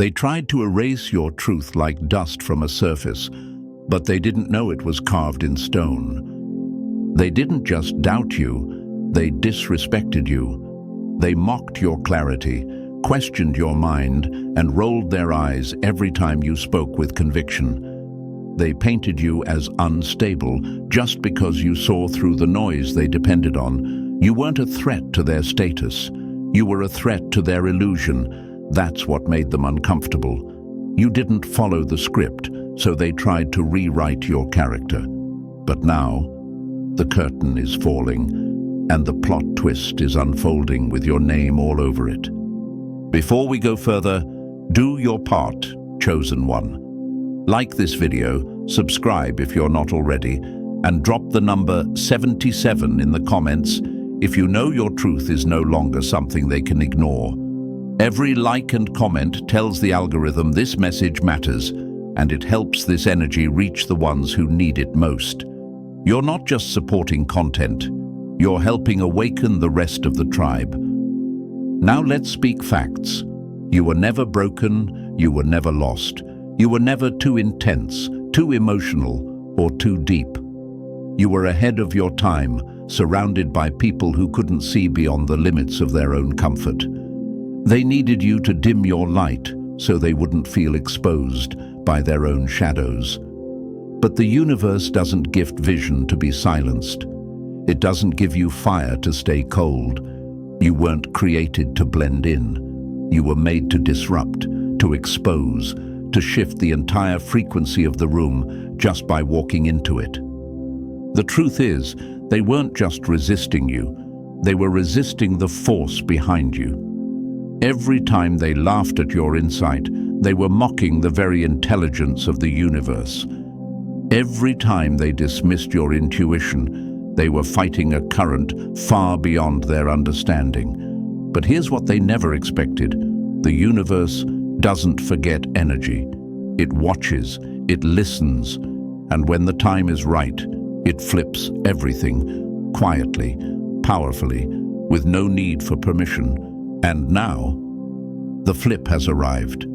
They tried to erase your truth like dust from a surface, but they didn't know it was carved in stone. They didn't just doubt you, they disrespected you. They mocked your clarity, questioned your mind, and rolled their eyes every time you spoke with conviction. They painted you as unstable just because you saw through the noise they depended on. You weren't a threat to their status. You were a threat to their illusion. That's what made them uncomfortable. You didn't follow the script, so they tried to rewrite your character. But now, the curtain is falling, and the plot twist is unfolding with your name all over it. Before we go further, do your part, chosen one. Like this video, subscribe if you're not already, and drop the number 77 in the comments if you know your truth is no longer something they can ignore. Every like and comment tells the algorithm this message matters, and it helps this energy reach the ones who need it most. You're not just supporting content, you're helping awaken the rest of the tribe. Now let's speak facts. You were never broken, you were never lost. You were never too intense, too emotional, or too deep. You were ahead of your time, surrounded by people who couldn't see beyond the limits of their own comfort. They needed you to dim your light so they wouldn't feel exposed by their own shadows. But the universe doesn't gift vision to be silenced. It doesn't give you fire to stay cold. You weren't created to blend in. You were made to disrupt, to expose, to shift the entire frequency of the room just by walking into it. The truth is, they weren't just resisting you, they were resisting the force behind you. Every time they laughed at your insight, they were mocking the very intelligence of the universe. Every time they dismissed your intuition, they were fighting a current far beyond their understanding. But here's what they never expected. The universe doesn't forget energy. It watches, it listens, and when the time is right, it flips everything, quietly, powerfully, with no need for permission. And now, the flip has arrived.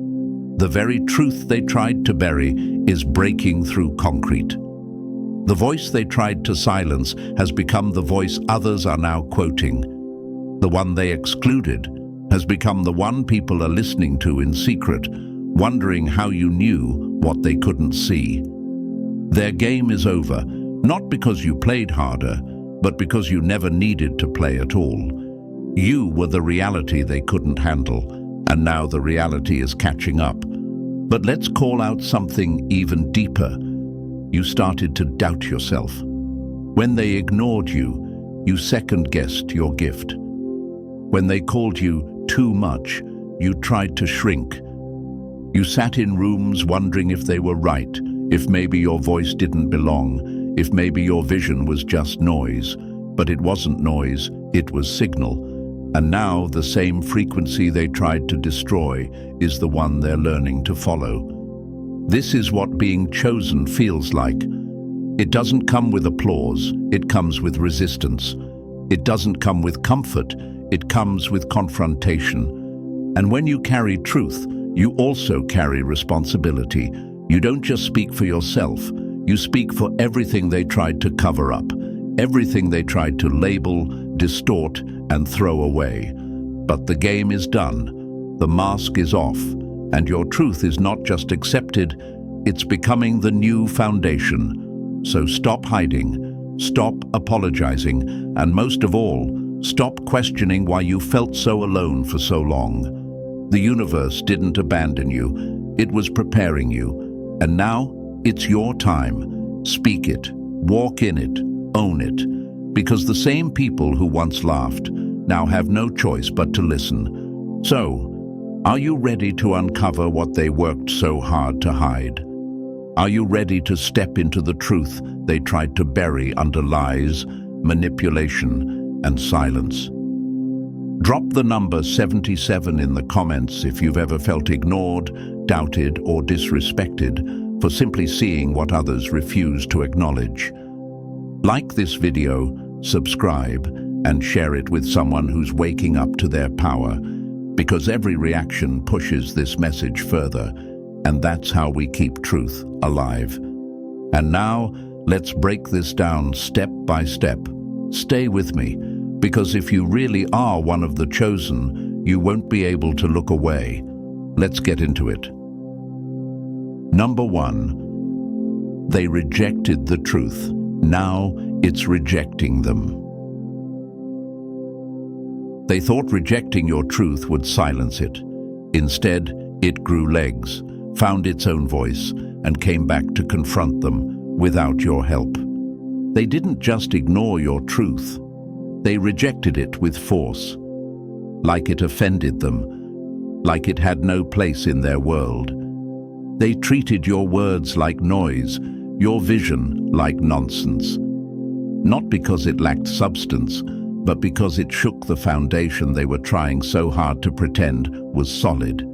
The very truth they tried to bury is breaking through concrete. The voice they tried to silence has become the voice others are now quoting. The one they excluded has become the one people are listening to in secret, wondering how you knew what they couldn't see. Their game is over, not because you played harder, but because you never needed to play at all. You were the reality they couldn't handle, and now the reality is catching up. But let's call out something even deeper. You started to doubt yourself. When they ignored you, you second-guessed your gift. When they called you too much, you tried to shrink. You sat in rooms wondering if they were right, if maybe your voice didn't belong, if maybe your vision was just noise. But it wasn't noise, it was signal. And now the same frequency they tried to destroy is the one they're learning to follow. This is what being chosen feels like. It doesn't come with applause, it comes with resistance. It doesn't come with comfort, it comes with confrontation. And when you carry truth, you also carry responsibility. You don't just speak for yourself, you speak for everything they tried to cover up, everything they tried to label, distort, and throw away. But the game is done, the mask is off, and your truth is not just accepted, it's becoming the new foundation. So stop hiding, stop apologizing, and most of all, stop questioning why you felt so alone for so long. The universe didn't abandon you, it was preparing you. And now, it's your time. Speak it, walk in it, own it. Because the same people who once laughed now have no choice but to listen. So, are you ready to uncover what they worked so hard to hide? Are you ready to step into the truth they tried to bury under lies, manipulation, and silence? Drop the number 77 in the comments if you've ever felt ignored, doubted, or disrespected for simply seeing what others refuse to acknowledge. Like this video, subscribe, and share it with someone who's waking up to their power. because every reaction pushes this message further, and that's how we keep truth alive. And now, let's break this down step by step. Stay with me, because if you really are one of the chosen, you won't be able to look away. Let's get into it. Number 1. They rejected the truth. Now it's rejecting them. They thought rejecting your truth would silence it. Instead, it grew legs, found its own voice, and came back to confront them without your help. They didn't just ignore your truth. They rejected it with force, like it offended them, like it had no place in their world. They treated your words like noise, your vision like nonsense. Not because it lacked substance, but because it shook the foundation they were trying so hard to pretend was solid.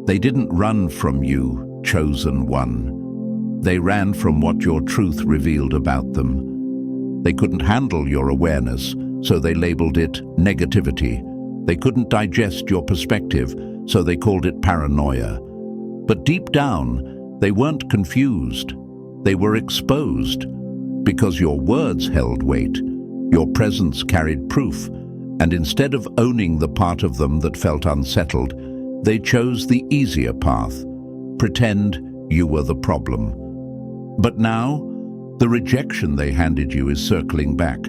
They didn't run from you, chosen one. They ran from what your truth revealed about them. They couldn't handle your awareness, so they labeled it negativity. They couldn't digest your perspective, so they called it paranoia. But deep down, they weren't confused. They were exposed, because your words held weight. Your presence carried proof, and instead of owning the part of them that felt unsettled, they chose the easier path. Pretend you were the problem. But now, the rejection they handed you is circling back.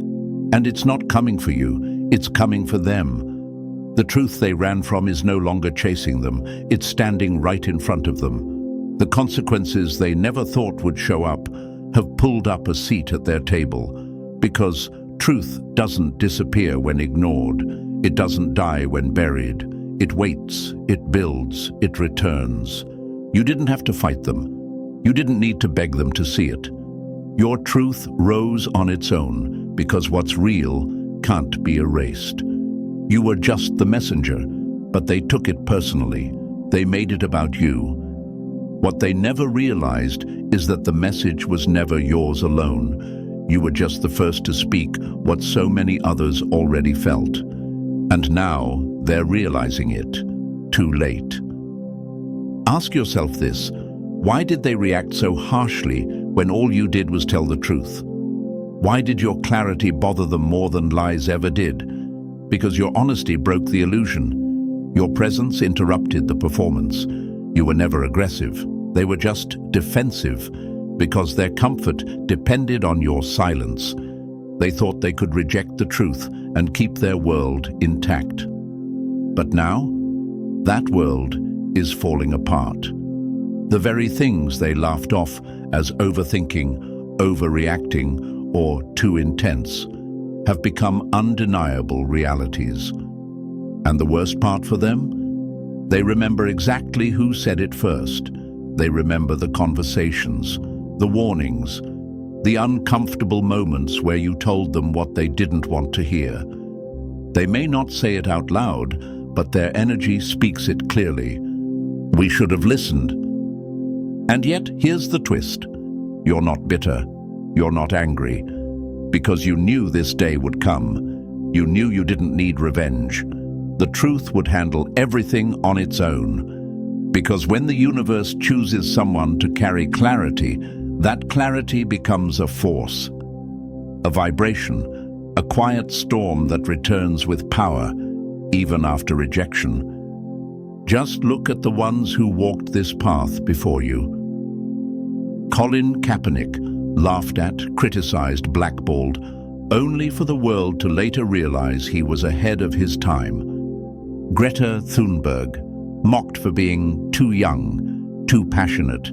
And it's not coming for you, it's coming for them. The truth they ran from is no longer chasing them, it's standing right in front of them. The consequences they never thought would show up have pulled up a seat at their table, because truth doesn't disappear when ignored. It doesn't die when buried. It waits, it builds, it returns. You didn't have to fight them. You didn't need to beg them to see it. Your truth rose on its own, because what's real can't be erased. You were just the messenger, but they took it personally. They made it about you. What they never realized is that the message was never yours alone. You were just the first to speak what so many others already felt. And now they're realizing it, too late. Ask yourself this: why did they react so harshly when all you did was tell the truth? Why did your clarity bother them more than lies ever did? Because your honesty broke the illusion. Your presence interrupted the performance. You were never aggressive. They were just defensive, because their comfort depended on your silence. They thought they could reject the truth and keep their world intact. But now, that world is falling apart. The very things they laughed off as overthinking, overreacting, or too intense have become undeniable realities. And the worst part for them? They remember exactly who said it first. They remember the conversations, the warnings, the uncomfortable moments where you told them what they didn't want to hear. They may not say it out loud, but their energy speaks it clearly. We should have listened. And yet, here's the twist. You're not bitter. You're not angry. Because you knew this day would come. You knew you didn't need revenge. The truth would handle everything on its own. Because when the universe chooses someone to carry clarity, that clarity becomes a force, a vibration, a quiet storm that returns with power, even after rejection. Just look at the ones who walked this path before you. Colin Kaepernick laughed at, criticized, blackballed, only for the world to later realize he was ahead of his time. Greta Thunberg, mocked for being too young, too passionate,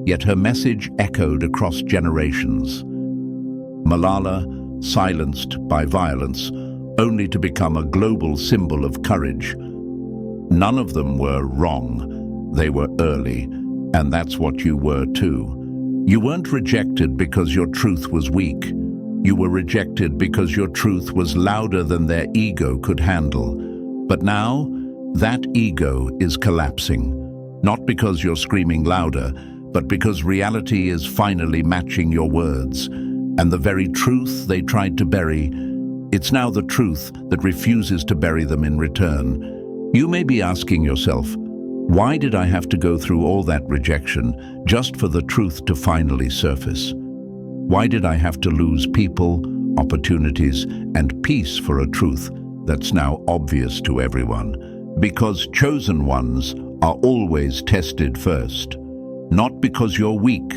yet her message echoed across generations. Malala, silenced by violence, only to become a global symbol of courage. None of them were wrong. They were early, and that's what you were too. You weren't rejected because your truth was weak. You were rejected because your truth was louder than their ego could handle. But now, that ego is collapsing. Not because you're screaming louder, but because reality is finally matching your words. And the very truth they tried to bury, it's now the truth that refuses to bury them in return. You may be asking yourself, why did I have to go through all that rejection just for the truth to finally surface? Why did I have to lose people, opportunities, and peace for a truth that's now obvious to everyone? Because chosen ones are always tested first. Not because you're weak,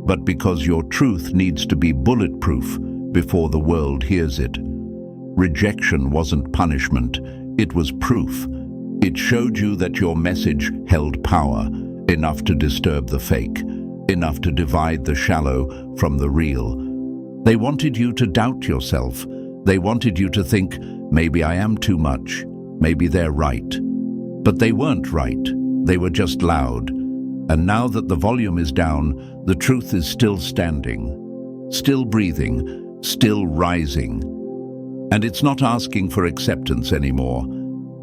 but because your truth needs to be bulletproof before the world hears it. Rejection wasn't punishment, it was proof. It showed you that your message held power, enough to disturb the fake, enough to divide the shallow from the real. They wanted you to doubt yourself. They wanted you to think, maybe I am too much, maybe they're right. But they weren't right, they were just loud. And now that the volume is down, the truth is still standing, still breathing, still rising. And it's not asking for acceptance anymore.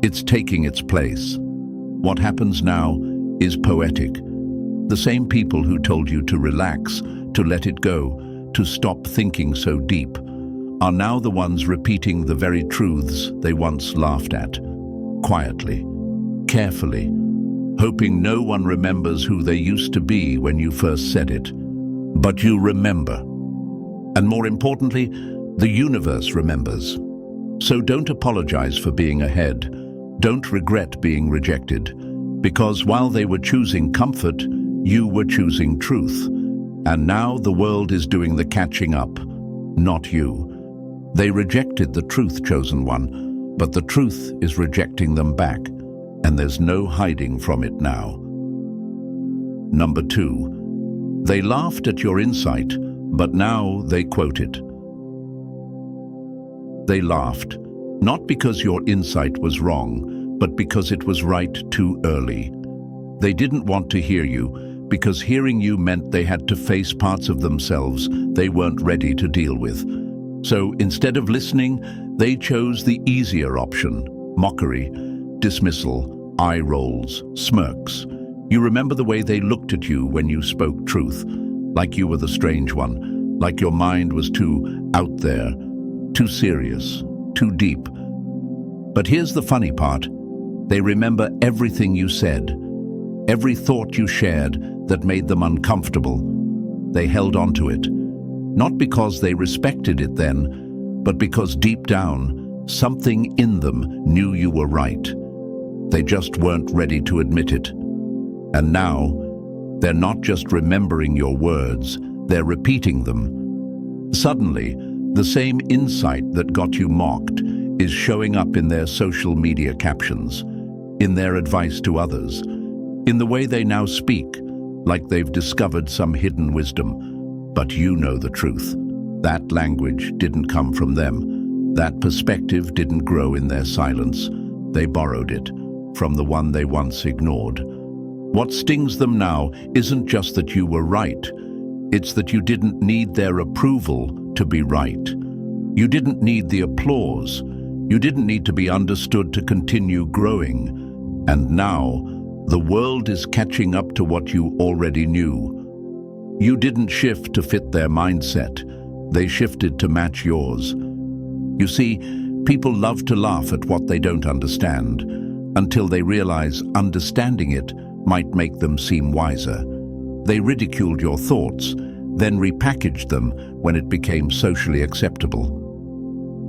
It's taking its place. What happens now is poetic. The same people who told you to relax, to let it go, to stop thinking so deep, are now the ones repeating the very truths they once laughed at, quietly, carefully, hoping no one remembers who they used to be when you first said it. But you remember. And more importantly, the universe remembers. So don't apologize for being ahead. Don't regret being rejected, because while they were choosing comfort, you were choosing truth. And now the world is doing the catching up, not you. They rejected the truth, chosen one, but the truth is rejecting them back, and there's no hiding from it now. Number 2, they laughed at your insight, but now they quote it. They laughed. Not because your insight was wrong, but because it was right too early. They didn't want to hear you, because hearing you meant they had to face parts of themselves they weren't ready to deal with. So instead of listening, they chose the easier option: mockery, dismissal, eye rolls, smirks. You remember the way they looked at you when you spoke truth, like you were the strange one, like your mind was too out there, too serious, too deep. But here's the funny part. They remember everything you said, every thought you shared that made them uncomfortable. They held on to it, not because they respected it then, but because deep down, something in them knew you were right. They just weren't ready to admit it. And now, they're not just remembering your words, they're repeating them. Suddenly, the same insight that got you mocked is showing up in their social media captions, in their advice to others, in the way they now speak, like they've discovered some hidden wisdom. But you know the truth. That language didn't come from them. That perspective didn't grow in their silence. They borrowed it from the one they once ignored. What stings them now isn't just that you were right. It's that you didn't need their approval to be right. You didn't need the applause. You didn't need to be understood to continue growing. And now, the world is catching up to what you already knew. You didn't shift to fit their mindset. They shifted to match yours. You see, people love to laugh at what they don't understand, until they realize understanding it might make them seem wiser. They ridiculed your thoughts, then repackaged them when it became socially acceptable.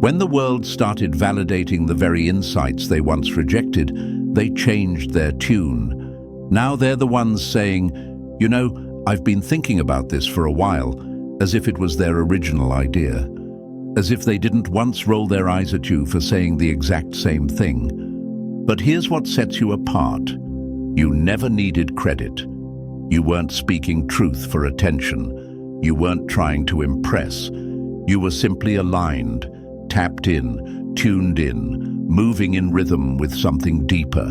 When the world started validating the very insights they once rejected, they changed their tune. Now they're the ones saying, you know, I've been thinking about this for a while, as if it was their original idea. As if they didn't once roll their eyes at you for saying the exact same thing. But here's what sets you apart. You never needed credit. You weren't speaking truth for attention. You weren't trying to impress. You were simply aligned, tapped in, tuned in, moving in rhythm with something deeper.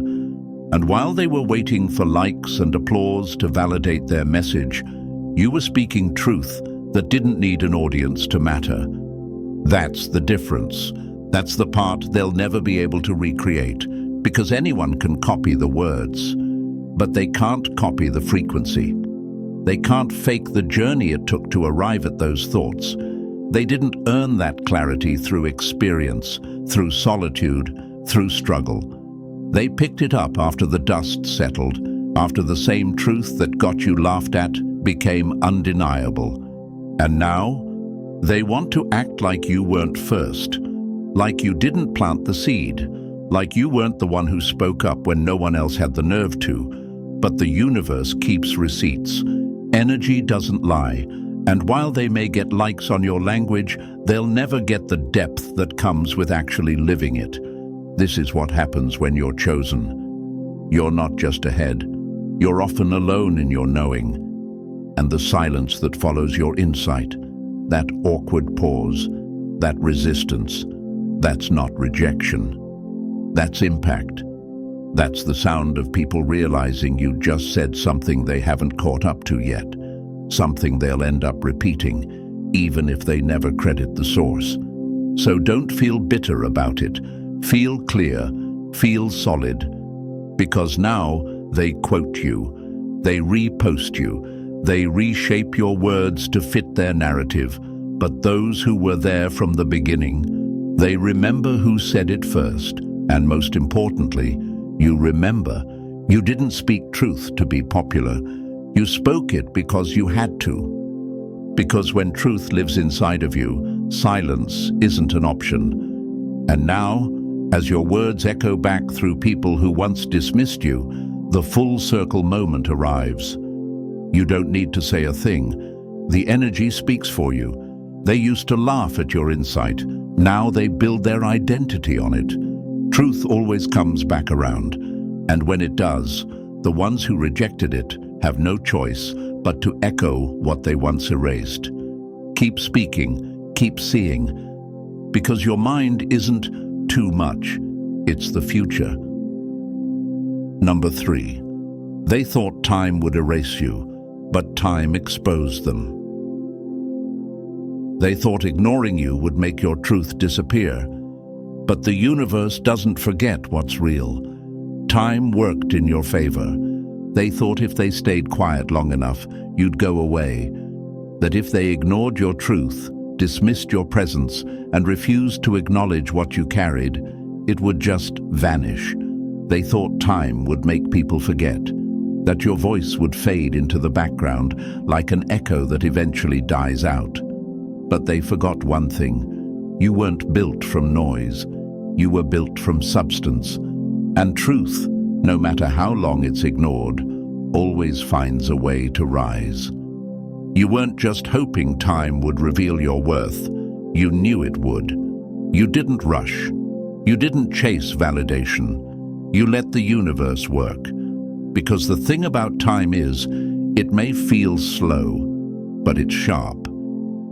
And while they were waiting for likes and applause to validate their message, you were speaking truth that didn't need an audience to matter. That's the difference. That's the part they'll never be able to recreate, because anyone can copy the words, but they can't copy the frequency. They can't fake the journey it took to arrive at those thoughts. They didn't earn that clarity through experience, through solitude, through struggle. They picked it up after the dust settled, after the same truth that got you laughed at became undeniable. And now, they want to act like you weren't first, like you didn't plant the seed, like you weren't the one who spoke up when no one else had the nerve to. But the universe keeps receipts. Energy doesn't lie, and while they may get likes on your language, they'll never get the depth that comes with actually living it. This is what happens when you're chosen. You're not just ahead. You're often alone in your knowing. And the silence that follows your insight, that awkward pause, that resistance, that's not rejection. That's impact. That's the sound of people realizing you just said something they haven't caught up to yet, something they'll end up repeating, even if they never credit the source. So don't feel bitter about it. Feel clear, feel solid, because now they quote you, they repost you, they reshape your words to fit their narrative. But those who were there from the beginning, they remember who said it first, and most importantly, you remember you didn't speak truth to be popular. You spoke it because you had to. Because when truth lives inside of you, silence isn't an option. And now, as your words echo back through people who once dismissed you, the full circle moment arrives. You don't need to say a thing. The energy speaks for you. They used to laugh at your insight. Now they build their identity on it. Truth always comes back around, and when it does, the ones who rejected it have no choice but to echo what they once erased. Keep speaking, keep seeing, because your mind isn't too much, it's the future. Number 3, they thought time would erase you, but time exposed them. They thought ignoring you would make your truth disappear. But the universe doesn't forget what's real. Time worked in your favor. They thought if they stayed quiet long enough, you'd go away. That if they ignored your truth, dismissed your presence, and refused to acknowledge what you carried, it would just vanish. They thought time would make people forget. That your voice would fade into the background like an echo that eventually dies out. But they forgot one thing. You weren't built from noise. You were built from substance. And truth, no matter how long it's ignored, always finds a way to rise. You weren't just hoping time would reveal your worth. You knew it would. You didn't rush. You didn't chase validation. You let the universe work. Because the thing about time is, it may feel slow, but it's sharp.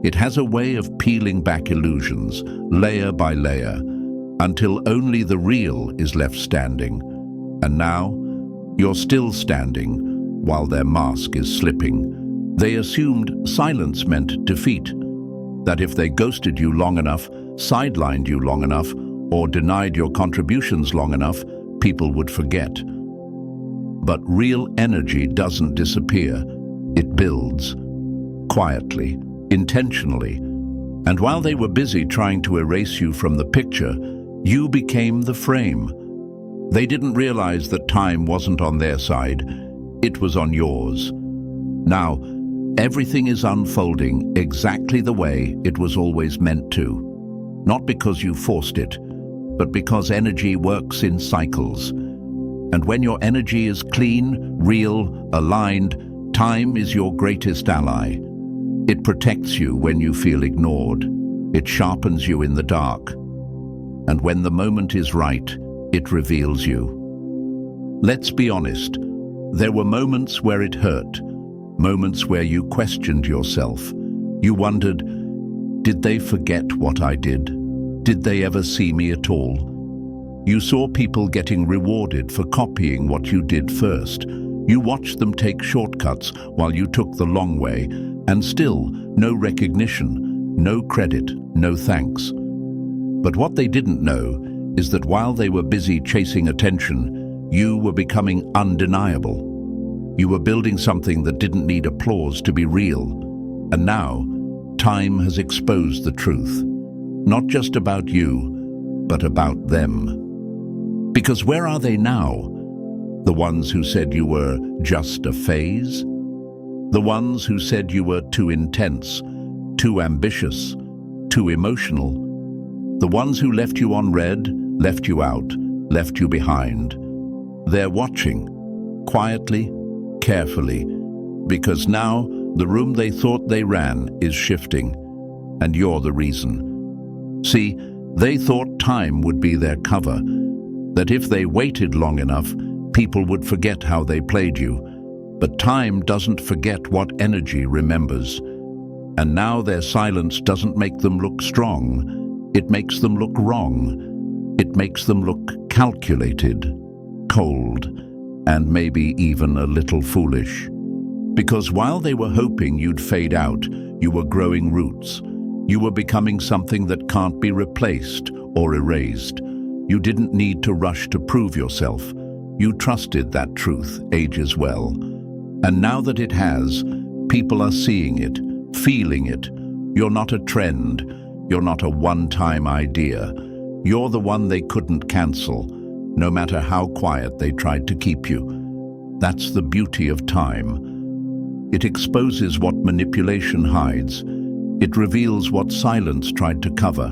It has a way of peeling back illusions, layer by layer, until only the real is left standing. And now, you're still standing, while their mask is slipping. They assumed silence meant defeat, that if they ghosted you long enough, sidelined you long enough, or denied your contributions long enough, people would forget. But real energy doesn't disappear. It builds, quietly, intentionally. And while they were busy trying to erase you from the picture, you became the frame. They didn't realize that time wasn't on their side. It was on yours. Now, everything is unfolding exactly the way it was always meant to. Not because you forced it, but because energy works in cycles. And when your energy is clean, real, aligned, time is your greatest ally. It protects you when you feel ignored. It sharpens you in the dark. And when the moment is right, it reveals you. Let's be honest. There were moments where it hurt. Moments where you questioned yourself. You wondered, did they forget what I did? Did they ever see me at all? You saw people getting rewarded for copying what you did first. You watched them take shortcuts while you took the long way, and still no recognition, no credit, no thanks. But what they didn't know is that while they were busy chasing attention, you were becoming undeniable. You were building something that didn't need applause to be real. And now, time has exposed the truth. Not just about you, but about them. Because where are they now? The ones who said you were just a phase? The ones who said you were too intense, too ambitious, too emotional? The ones who left you on red, left you out, left you behind? They're watching, quietly, carefully, because now the room they thought they ran is shifting, and you're the reason. See, they thought time would be their cover, that if they waited long enough, people would forget how they played you. But time doesn't forget what energy remembers. And now their silence doesn't make them look strong. It makes them look wrong. It makes them look calculated, cold, and maybe even a little foolish. Because while they were hoping you'd fade out, you were growing roots. You were becoming something that can't be replaced or erased. You didn't need to rush to prove yourself. You trusted that truth ages well. And now that it has, people are seeing it, feeling it. You're not a trend. You're not a one-time idea. You're the one they couldn't cancel, no matter how quiet they tried to keep you. That's the beauty of time. It exposes what manipulation hides. It reveals what silence tried to cover.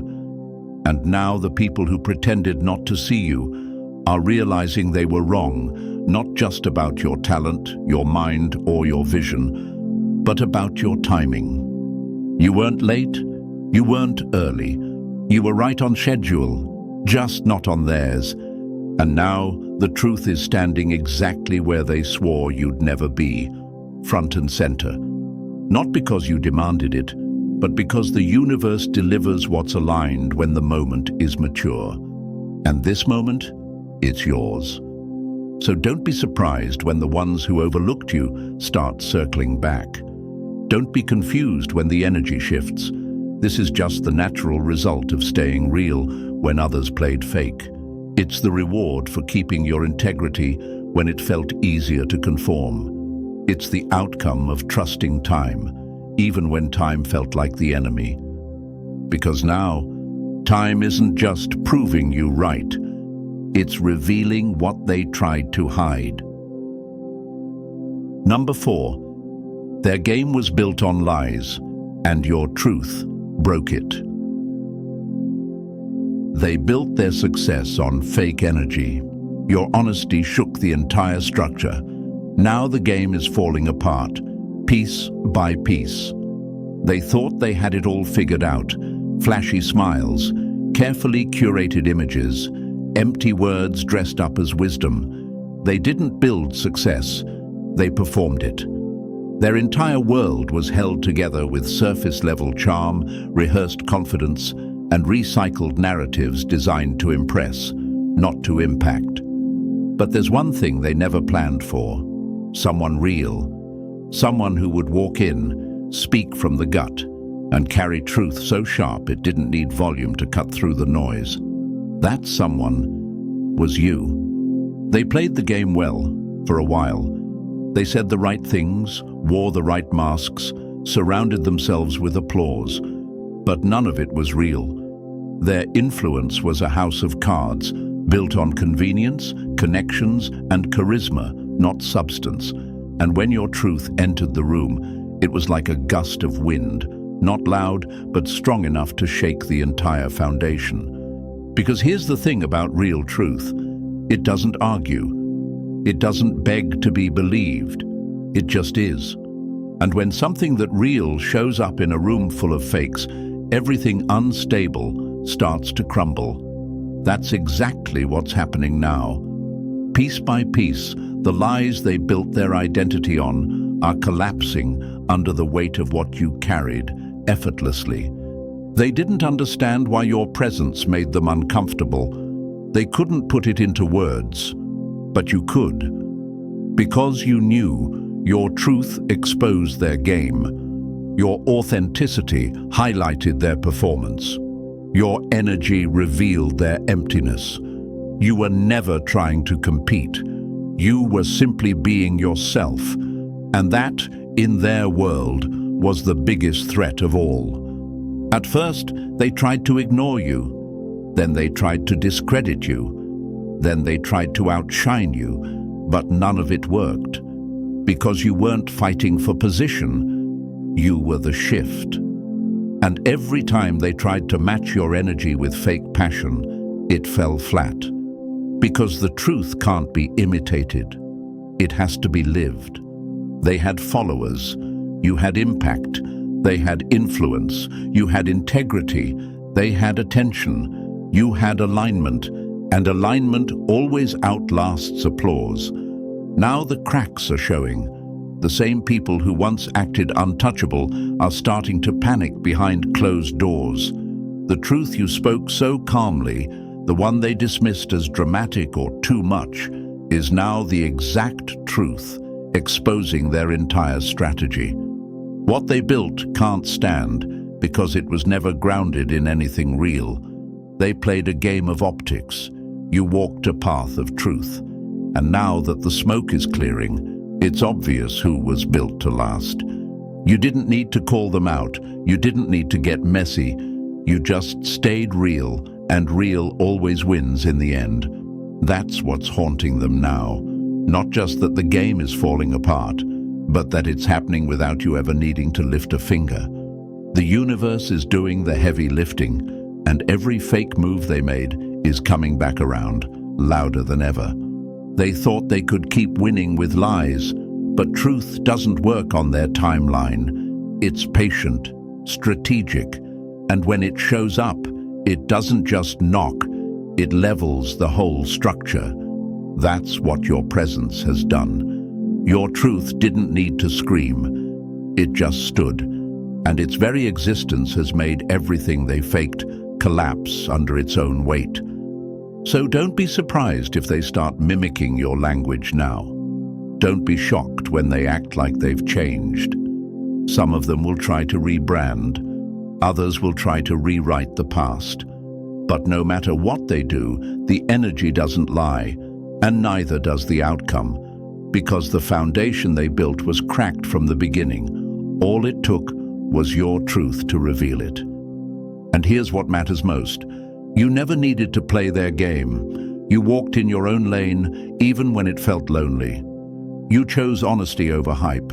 And now the people who pretended not to see you are realizing they were wrong, not just about your talent, your mind, or your vision, but about your timing. You weren't late, you weren't early. You were right on schedule, just not on theirs. And now the truth is standing exactly where they swore you'd never be, front and center. Not because you demanded it, but because the universe delivers what's aligned when the moment is mature. And this moment, it's yours. So don't be surprised when the ones who overlooked you start circling back. Don't be confused when the energy shifts. This is just the natural result of staying real when others played fake. It's the reward for keeping your integrity when it felt easier to conform. It's the outcome of trusting time, even when time felt like the enemy. Because now, time isn't just proving you right. It's revealing what they tried to hide. Number 4, their game was built on lies, and your truth broke it. They built their success on fake energy. Your honesty shook the entire structure. Now the game is falling apart, piece by piece. They thought they had it all figured out. Flashy smiles, carefully curated images, empty words dressed up as wisdom. They didn't build success, they performed it. Their entire world was held together with surface-level charm, rehearsed confidence, and recycled narratives designed to impress, not to impact. But there's one thing they never planned for: someone real. Someone who would walk in, speak from the gut, and carry truth so sharp it didn't need volume to cut through the noise. That someone was you. They played the game well, for a while. They said the right things, wore the right masks, surrounded themselves with applause. But none of it was real. Their influence was a house of cards, built on convenience, connections, and charisma, not substance. And when your truth entered the room, it was like a gust of wind, not loud, but strong enough to shake the entire foundation. Because here's the thing about real truth: it doesn't argue. It doesn't beg to be believed. It just is. And when something that real shows up in a room full of fakes, everything unstable starts to crumble. That's exactly what's happening now. Piece by piece, the lies they built their identity on are collapsing under the weight of what you carried effortlessly. They didn't understand why your presence made them uncomfortable. They couldn't put it into words, but you could. Because you knew, your truth exposed their game. Your authenticity highlighted their performance. Your energy revealed their emptiness. You were never trying to compete. You were simply being yourself. And that, in their world, was the biggest threat of all. At first, they tried to ignore you. Then they tried to discredit you. Then they tried to outshine you, but none of it worked. Because you weren't fighting for position, you were the shift. And every time they tried to match your energy with fake passion, it fell flat. Because the truth can't be imitated. It has to be lived. They had followers. You had impact. They had influence. You had integrity. They had attention. You had alignment. And alignment always outlasts applause. Now the cracks are showing. The same people who once acted untouchable are starting to panic behind closed doors. The truth you spoke so calmly, the one they dismissed as dramatic or too much, is now the exact truth, exposing their entire strategy. What they built can't stand because it was never grounded in anything real. They played a game of optics. You walked a path of truth. And now that the smoke is clearing, it's obvious who was built to last. You didn't need to call them out. You didn't need to get messy. You just stayed real, and real always wins in the end. That's what's haunting them now. Not just that the game is falling apart, but that it's happening without you ever needing to lift a finger. The universe is doing the heavy lifting, and every fake move they made is coming back around, louder than ever. They thought they could keep winning with lies, but truth doesn't work on their timeline. It's patient, strategic, and when it shows up, it doesn't just knock, it levels the whole structure. That's what your presence has done. Your truth didn't need to scream, it just stood, and its very existence has made everything they faked collapse under its own weight. So don't be surprised if they start mimicking your language now. Don't be shocked when they act like they've changed. Some of them will try to rebrand, others will try to rewrite the past. But no matter what they do, the energy doesn't lie, and neither does the outcome, because the foundation they built was cracked from the beginning. All it took was your truth to reveal it. And here's what matters most. You never needed to play their game. You walked in your own lane, even when it felt lonely. You chose honesty over hype.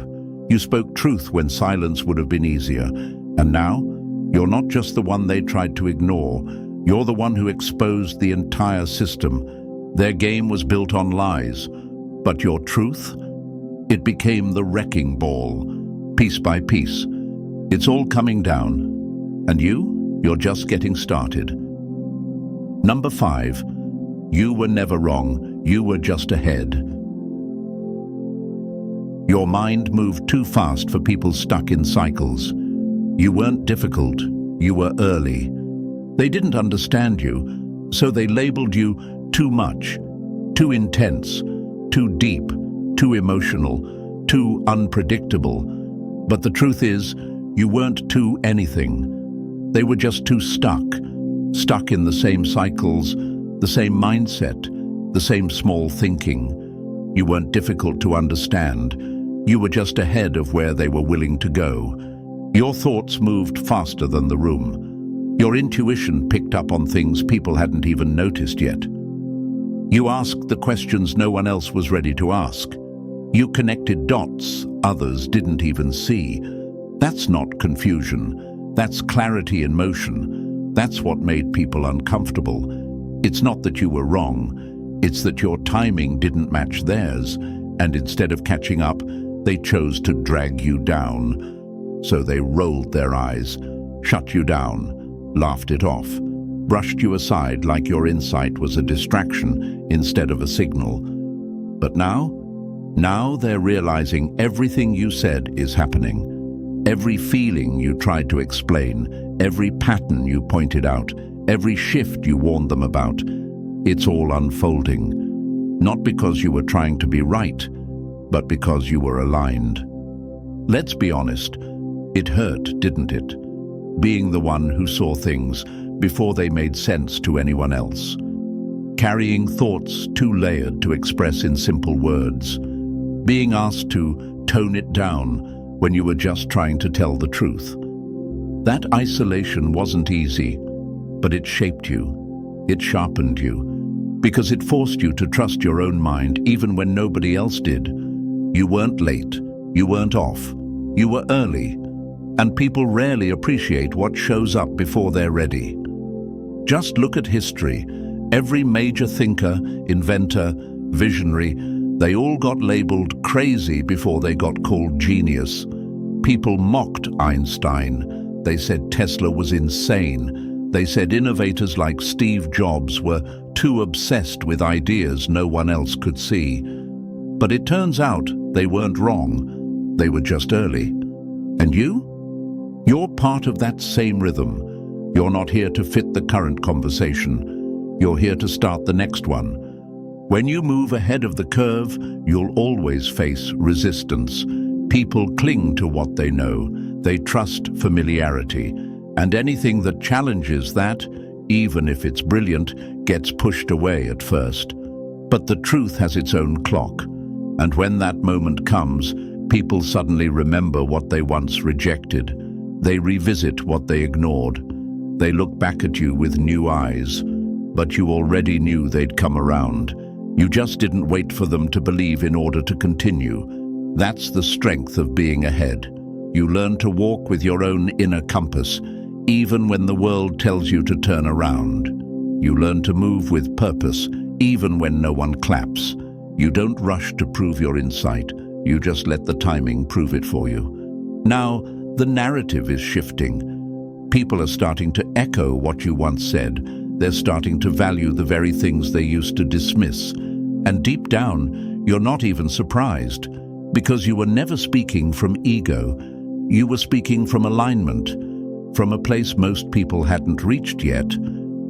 You spoke truth when silence would have been easier. And now, you're not just the one they tried to ignore. You're the one who exposed the entire system. Their game was built on lies. But your truth? It became the wrecking ball, piece by piece. It's all coming down. And you're just getting started. Number 5, you were never wrong, you were just ahead. Your mind moved too fast for people stuck in cycles. You weren't difficult, you were early. They didn't understand you, so they labeled you too much, too intense, too deep, too emotional, too unpredictable. But the truth is, you weren't too anything. They were just too stuck in the same cycles, the same mindset, the same small thinking. You weren't difficult to understand. You were just ahead of where they were willing to go. Your thoughts moved faster than the room. Your intuition picked up on things people hadn't even noticed yet. You asked the questions no one else was ready to ask. You connected dots others didn't even see. That's not confusion. That's clarity in motion. That's what made people uncomfortable. It's not that you were wrong. It's that your timing didn't match theirs, and instead of catching up, they chose to drag you down. So they rolled their eyes, shut you down, laughed it off, brushed you aside like your insight was a distraction instead of a signal. But now they're realizing everything you said is happening. Every feeling you tried to explain, every pattern you pointed out, every shift you warned them about, it's all unfolding. Not because you were trying to be right, but because you were aligned. Let's be honest, it hurt, didn't it? Being the one who saw things before they made sense to anyone else. Carrying thoughts too layered to express in simple words. Being asked to tone it down when you were just trying to tell the truth. That isolation wasn't easy, but it shaped you. It sharpened you. because it forced you to trust your own mind even when nobody else did. You weren't late, you weren't off, you were early, and people rarely appreciate what shows up before they're ready. Just look at history. Every major thinker, inventor, visionary, they all got labeled crazy before they got called genius. People mocked Einstein. They said Tesla was insane. They said innovators like Steve Jobs were too obsessed with ideas no one else could see. But it turns out they weren't wrong. They were just early. And you? You're part of that same rhythm. You're not here to fit the current conversation. You're here to start the next one. When you move ahead of the curve, you'll always face resistance. People cling to what they know. They trust familiarity. And anything that challenges that, even if it's brilliant, gets pushed away at first. But the truth has its own clock. And when that moment comes, people suddenly remember what they once rejected. They revisit what they ignored. They look back at you with new eyes, but you already knew they'd come around. You just didn't wait for them to believe in order to continue. That's the strength of being ahead. You learn to walk with your own inner compass, even when the world tells you to turn around. You learn to move with purpose, even when no one claps. You don't rush to prove your insight. You just let the timing prove it for you. Now, the narrative is shifting. People are starting to echo what you once said. They're starting to value the very things they used to dismiss. And deep down, you're not even surprised, because you were never speaking from ego. You were speaking from alignment, from a place most people hadn't reached yet,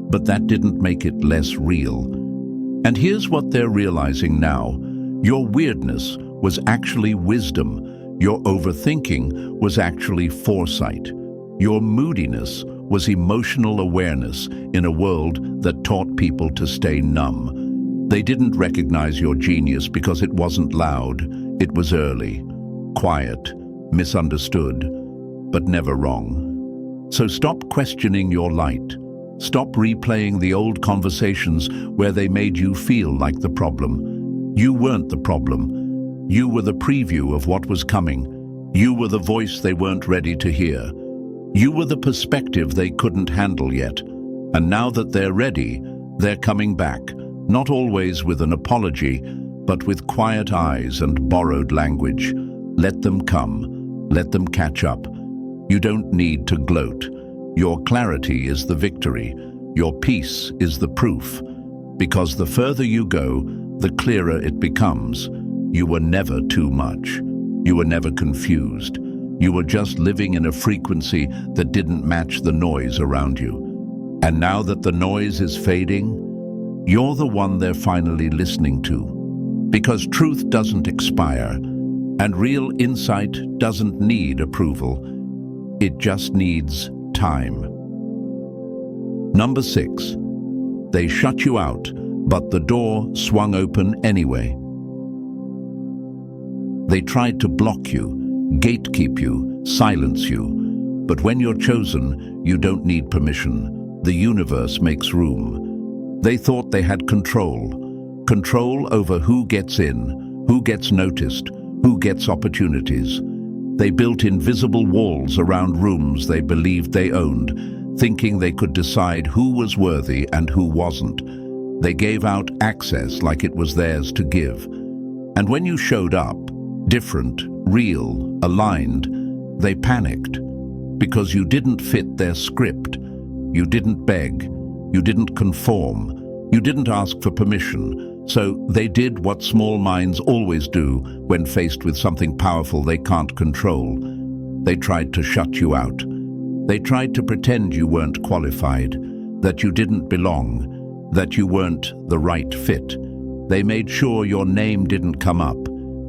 but that didn't make it less real. And here's what they're realizing now. Your weirdness was actually wisdom. Your overthinking was actually foresight. Your moodiness was emotional awareness in a world that taught people to stay numb. They didn't recognize your genius because it wasn't loud. It was early, quiet, misunderstood, but never wrong. So stop questioning your light. Stop replaying the old conversations where they made you feel like the problem. You weren't the problem. You were the preview of what was coming. You were the voice they weren't ready to hear. You were the perspective they couldn't handle yet. And now that they're ready, they're coming back, not always with an apology, but with quiet eyes and borrowed language. Let them come. Let them catch up. You don't need to gloat. Your clarity is the victory. Your peace is the proof. Because the further you go, the clearer it becomes. You were never too much. You were never confused. You were just living in a frequency that didn't match the noise around you. And now that the noise is fading, you're the one they're finally listening to. Because truth doesn't expire, and real insight doesn't need approval. It just needs time. Number 6. They shut you out, but the door swung open anyway. They tried to block you, gatekeep you, silence you. But when you're chosen, you don't need permission. The universe makes room. They thought they had control. Control over who gets in, who gets noticed, who gets opportunities. They built invisible walls around rooms they believed they owned, thinking they could decide who was worthy and who wasn't. They gave out access like it was theirs to give. And when you showed up, different, real, aligned, they panicked because you didn't fit their script. You didn't beg. You didn't conform. You didn't ask for permission. So they did what small minds always do when faced with something powerful they can't control. They tried to shut you out. They tried to pretend you weren't qualified, that you didn't belong, that you weren't the right fit. They made sure your name didn't come up.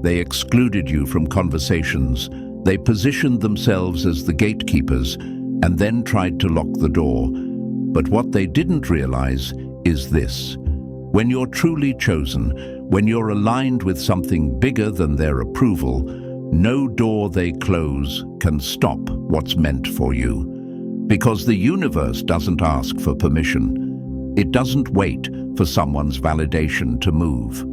They excluded you from conversations. They positioned themselves as the gatekeepers and then tried to lock the door. But what they didn't realize is this. When you're truly chosen, when you're aligned with something bigger than their approval, no door they close can stop what's meant for you. Because the universe doesn't ask for permission. It doesn't wait for someone's validation to move.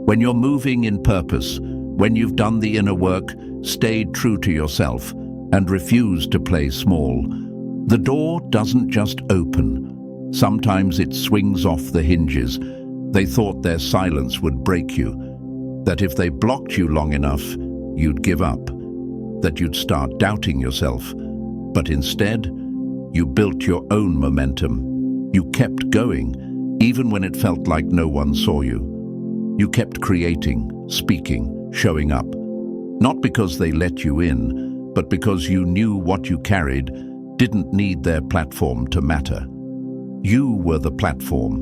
When you're moving in purpose, when you've done the inner work, stayed true to yourself, and refused to play small, the door doesn't just open. Sometimes it swings off the hinges. They thought their silence would break you, that if they blocked you long enough, you'd give up, that you'd start doubting yourself. But instead, you built your own momentum. You kept going, even when it felt like no one saw you. You kept creating, speaking, showing up. Not because they let you in, but because you knew what you carried didn't need their platform to matter. You were the platform.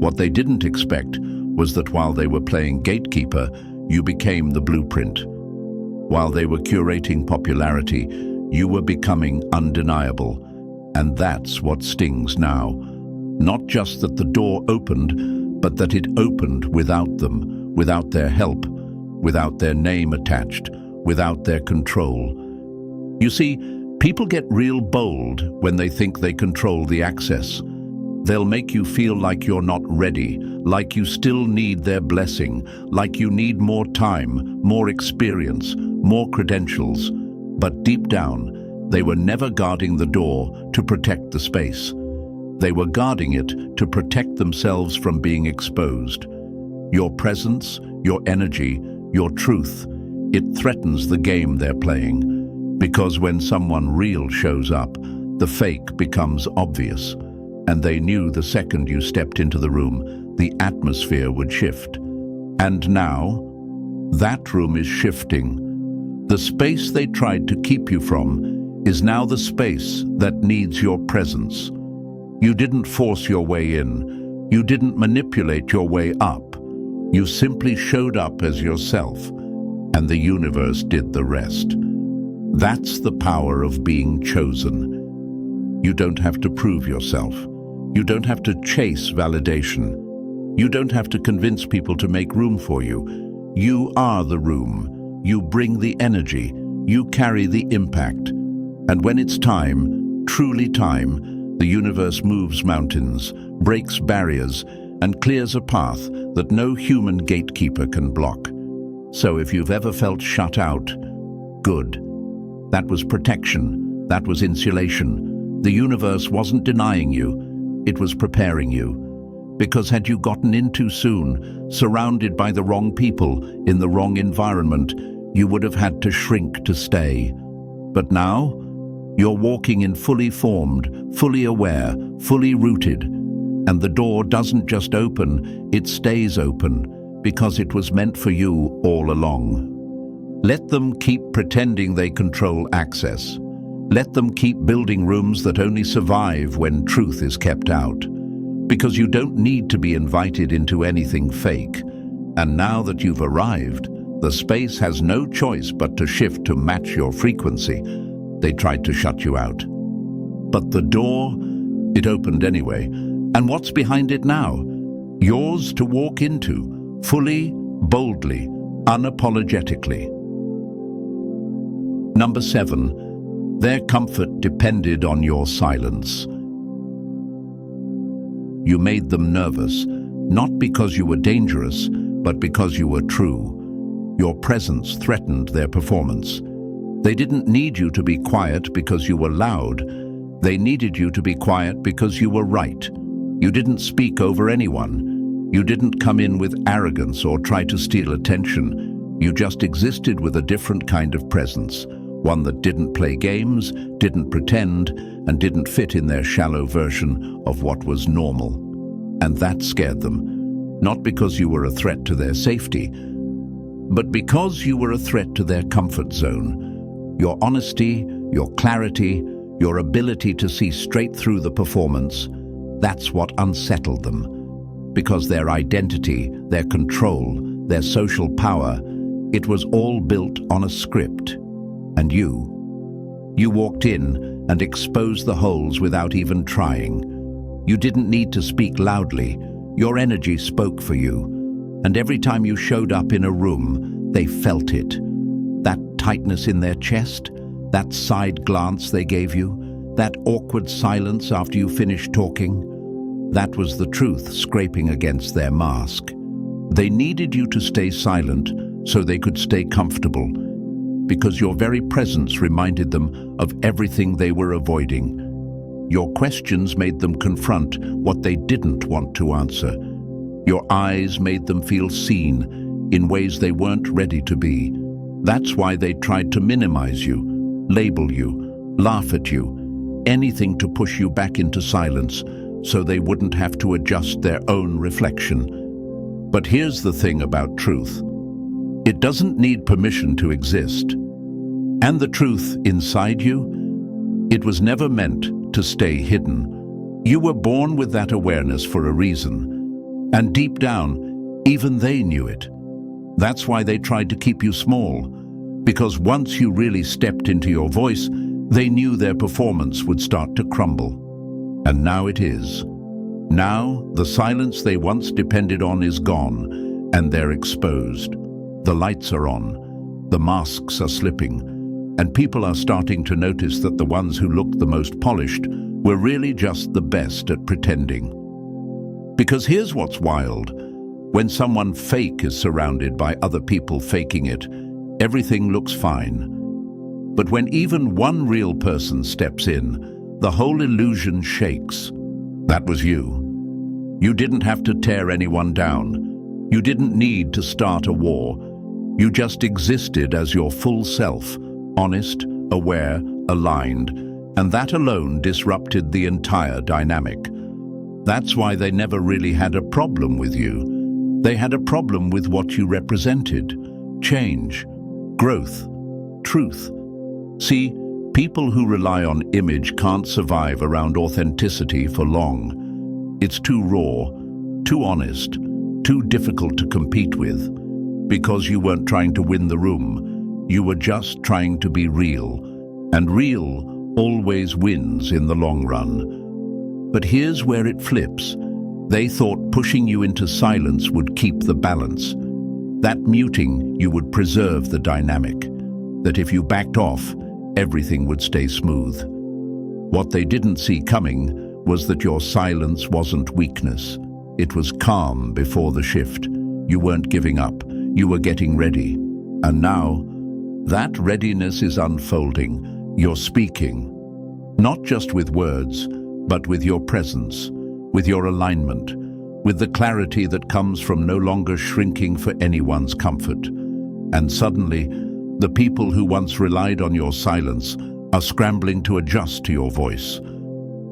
What they didn't expect was that while they were playing gatekeeper, you became the blueprint. While they were curating popularity, you were becoming undeniable. And that's what stings now. Not just that the door opened, but that it opened without them, without their help, without their name attached, without their control. You see, people get real bold when they think they control the access. They'll make you feel like you're not ready, like you still need their blessing, like you need more time, more experience, more credentials. But deep down, they were never guarding the door to protect the space. They were guarding it to protect themselves from being exposed. Your presence, your energy, your truth, it threatens the game they're playing. Because when someone real shows up, the fake becomes obvious. And they knew the second you stepped into the room, the atmosphere would shift. And now, that room is shifting. The space they tried to keep you from is now the space that needs your presence. You didn't force your way in. You didn't manipulate your way up. You simply showed up as yourself, and the universe did the rest. That's the power of being chosen. You don't have to prove yourself. You don't have to chase validation. You don't have to convince people to make room for you. You are the room. You bring the energy. You carry the impact. And when it's time, truly time, the universe moves mountains, breaks barriers, and clears a path that no human gatekeeper can block. So if you've ever felt shut out, good. That was protection. That was insulation. The universe wasn't denying you. It was preparing you. Because had you gotten in too soon, surrounded by the wrong people, in the wrong environment, you would have had to shrink to stay. But now, you're walking in fully formed, fully aware, fully rooted. And the door doesn't just open, it stays open, because it was meant for you all along. Let them keep pretending they control access. Let them keep building rooms that only survive when truth is kept out. Because you don't need to be invited into anything fake. And now that you've arrived, the space has no choice but to shift to match your frequency. They tried to shut you out. But the door, it opened anyway. And what's behind it now? Yours to walk into, fully, boldly, unapologetically. Number 7, their comfort depended on your silence. You made them nervous, not because you were dangerous, but because you were true. Your presence threatened their performance. They didn't need you to be quiet because you were loud. They needed you to be quiet because you were right. You didn't speak over anyone. You didn't come in with arrogance or try to steal attention. You just existed with a different kind of presence, one that didn't play games, didn't pretend, and didn't fit in their shallow version of what was normal. And that scared them, not because you were a threat to their safety, but because you were a threat to their comfort zone. Your honesty, your clarity, your ability to see straight through the performance, that's what unsettled them. Because their identity, their control, their social power, it was all built on a script. And you walked in and exposed the holes without even trying. You didn't need to speak loudly. Your energy spoke for you. And every time you showed up in a room, they felt it. That tightness in their chest, that side glance they gave you, that awkward silence after you finished talking. That was the truth scraping against their mask. They needed you to stay silent so they could stay comfortable, because your very presence reminded them of everything they were avoiding. Your questions made them confront what they didn't want to answer. Your eyes made them feel seen in ways they weren't ready to be. That's why they tried to minimize you, label you, laugh at you, anything to push you back into silence so they wouldn't have to adjust their own reflection. But here's the thing about truth. It doesn't need permission to exist. And the truth inside you, it was never meant to stay hidden. You were born with that awareness for a reason. And deep down, even they knew it. That's why they tried to keep you small. Because once you really stepped into your voice, they knew their performance would start to crumble. And now it is. Now, the silence they once depended on is gone, and they're exposed. The lights are on, the masks are slipping, and people are starting to notice that the ones who looked the most polished were really just the best at pretending. Because here's what's wild. When someone fake is surrounded by other people faking it, everything looks fine. But when even one real person steps in, the whole illusion shakes. That was you. You didn't have to tear anyone down. You didn't need to start a war. You just existed as your full self, honest, aware, aligned, and that alone disrupted the entire dynamic. That's why they never really had a problem with you. They had a problem with what you represented. Change, growth, truth. See, people who rely on image can't survive around authenticity for long. It's too raw, too honest, too difficult to compete with. Because you weren't trying to win the room, you were just trying to be real. And real always wins in the long run. But here's where it flips. They thought pushing you into silence would keep the balance. That muting you would preserve the dynamic. That if you backed off, everything would stay smooth. What they didn't see coming was that your silence wasn't weakness. It was calm before the shift. You weren't giving up. You were getting ready. And now, that readiness is unfolding. You're speaking. Not just with words, but with your presence, with your alignment, with the clarity that comes from no longer shrinking for anyone's comfort. And suddenly, the people who once relied on your silence are scrambling to adjust to your voice.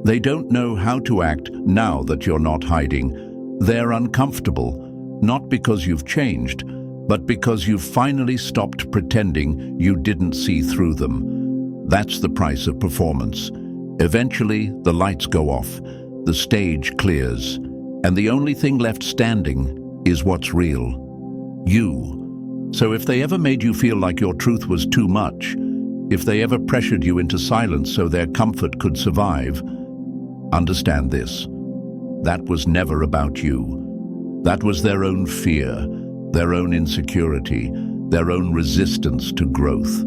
They don't know how to act now that you're not hiding. They're uncomfortable, not because you've changed, but because you've finally stopped pretending you didn't see through them. That's the price of performance. Eventually, the lights go off, the stage clears, and the only thing left standing is what's real. You. So if they ever made you feel like your truth was too much, if they ever pressured you into silence so their comfort could survive, understand this. That was never about you. That was their own fear, their own insecurity, their own resistance to growth.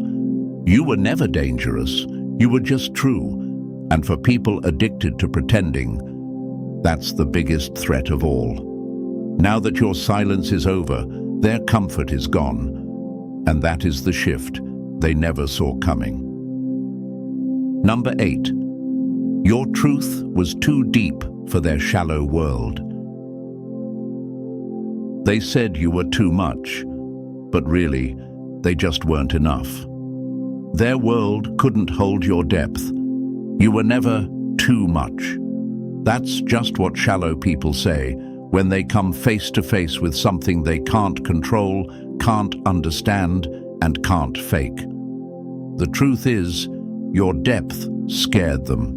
You were never dangerous. You were just true. And for people addicted to pretending, that's the biggest threat of all. Now that your silence is over, their comfort is gone, and that is the shift they never saw coming. Number 8. Your truth was too deep for their shallow world. They said you were too much, but really, they just weren't enough. Their world couldn't hold your depth. You were never too much. That's just what shallow people say when they come face to face with something they can't control, can't understand, and can't fake. The truth is, your depth scared them.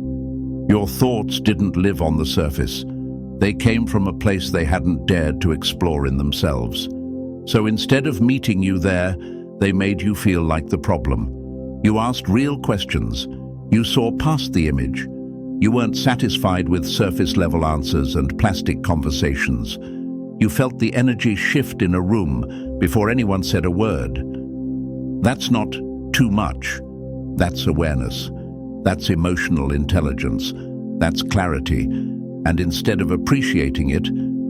Your thoughts didn't live on the surface. They came from a place they hadn't dared to explore in themselves. So instead of meeting you there, they made you feel like the problem. You asked real questions. You saw past the image. You weren't satisfied with surface-level answers and plastic conversations. You felt the energy shift in a room before anyone said a word. That's not too much. That's awareness. That's emotional intelligence. That's clarity. and instead of appreciating it,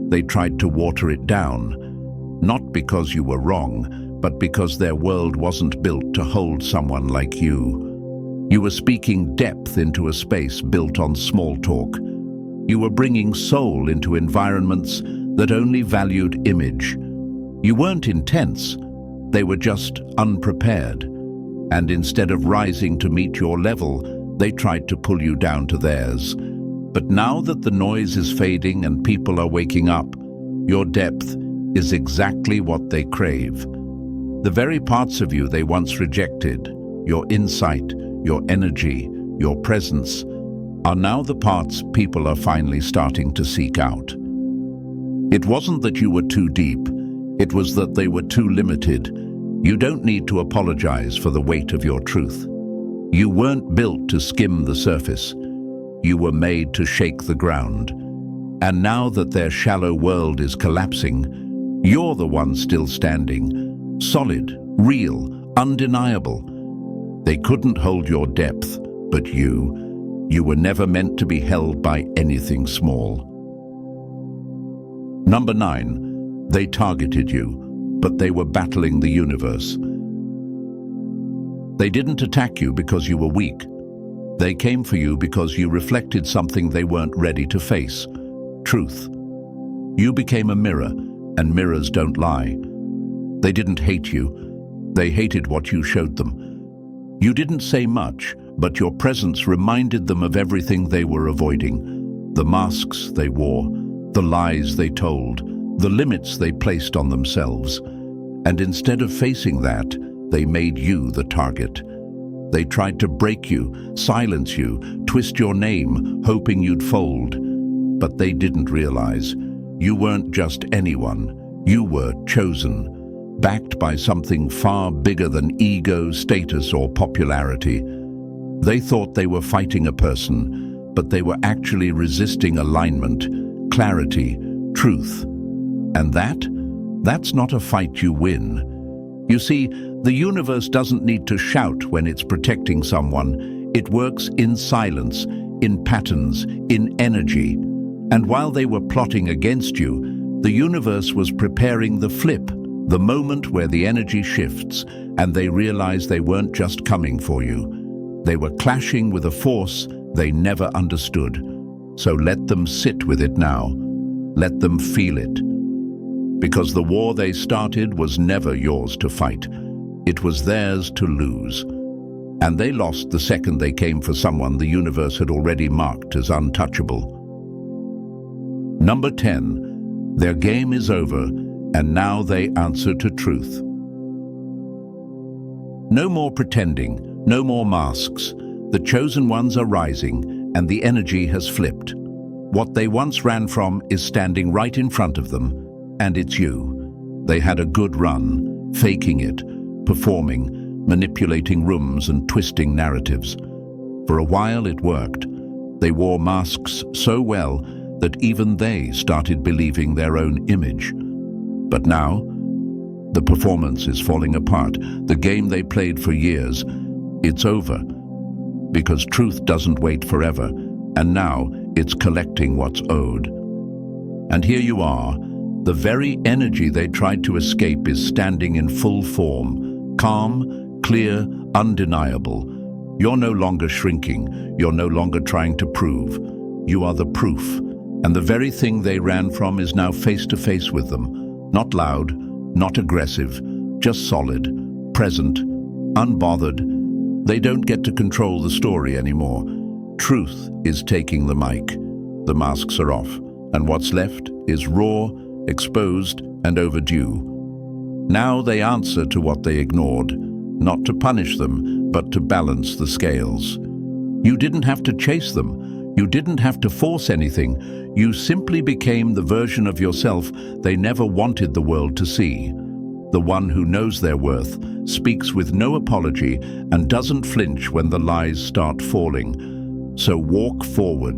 they tried to water it down. Not because you were wrong, but because their world wasn't built to hold someone like you. You were speaking depth into a space built on small talk. You were bringing soul into environments that only valued image. You weren't intense, they were just unprepared. And instead of rising to meet your level, they tried to pull you down to theirs. But now that the noise is fading and people are waking up, your depth is exactly what they crave. The very parts of you they once rejected, your insight, your energy, your presence, are now the parts people are finally starting to seek out. It wasn't that you were too deep, it was that they were too limited. You don't need to apologize for the weight of your truth. You weren't built to skim the surface. You were made to shake the ground. And now that their shallow world is collapsing, you're the one still standing, solid, real, undeniable. They couldn't hold your depth, but you were never meant to be held by anything small. Number 9, they targeted you, but they were battling the universe. They didn't attack you because you were weak. They came for you because you reflected something they weren't ready to face: truth. You became a mirror, and mirrors don't lie. They didn't hate you. They hated what you showed them. You didn't say much, but your presence reminded them of everything they were avoiding: the masks they wore, the lies they told, the limits they placed on themselves. And instead of facing that, they made you the target. They tried to break you, silence you, twist your name, hoping you'd fold. But they didn't realize you weren't just anyone. You were chosen, backed by something far bigger than ego, status, or popularity. They thought they were fighting a person, but they were actually resisting alignment, clarity, truth. And that's not a fight you win. You see, the universe doesn't need to shout when it's protecting someone. It works in silence, in patterns, in energy. And while they were plotting against you, the universe was preparing the flip, the moment where the energy shifts, and they realized they weren't just coming for you. They were clashing with a force they never understood. So let them sit with it now. Let them feel it. Because the war they started was never yours to fight. It was theirs to lose. And they lost the second they came for someone the universe had already marked as untouchable. Number 10, their game is over, and now they answer to truth. No more pretending, no more masks. The chosen ones are rising, and the energy has flipped. What they once ran from is standing right in front of them. And it's you. They had a good run, faking it, performing, manipulating rooms and twisting narratives. For a while it worked. They wore masks so well that even they started believing their own image. But now, the performance is falling apart. The game they played for years, it's over. Because truth doesn't wait forever, and now it's collecting what's owed. And here you are. The very energy they tried to escape is standing in full form, calm, clear, undeniable. You're no longer shrinking, you're no longer trying to prove. You are the proof, and the very thing they ran from is now face to face with them. Not loud, not aggressive, just solid, present, unbothered. They don't get to control the story anymore. Truth is taking the mic. The masks are off, and what's left is raw, exposed, and overdue. Now they answer to what they ignored, not to punish them, but to balance the scales. You didn't have to chase them. You didn't have to force anything. You simply became the version of yourself they never wanted the world to see. The one who knows their worth, speaks with no apology, and doesn't flinch when the lies start falling. So walk forward.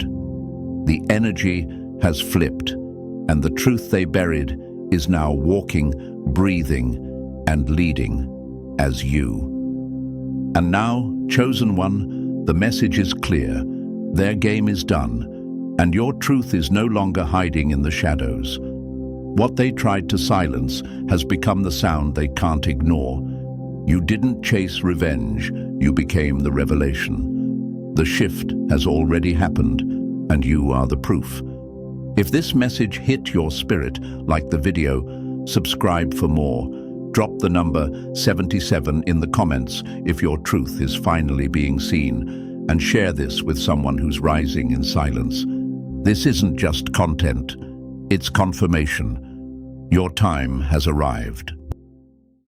The energy has flipped, and the truth they buried is now walking, breathing, and leading as you. And now, chosen one, the message is clear. Their game is done. And your truth is no longer hiding in the shadows. What they tried to silence has become the sound they can't ignore. You didn't chase revenge, you became the revelation. The shift has already happened, and you are the proof. If this message hit your spirit, like the video, subscribe for more. Drop the number 77 in the comments if your truth is finally being seen, and share this with someone who's rising in silence. This isn't just content, it's confirmation. Your time has arrived.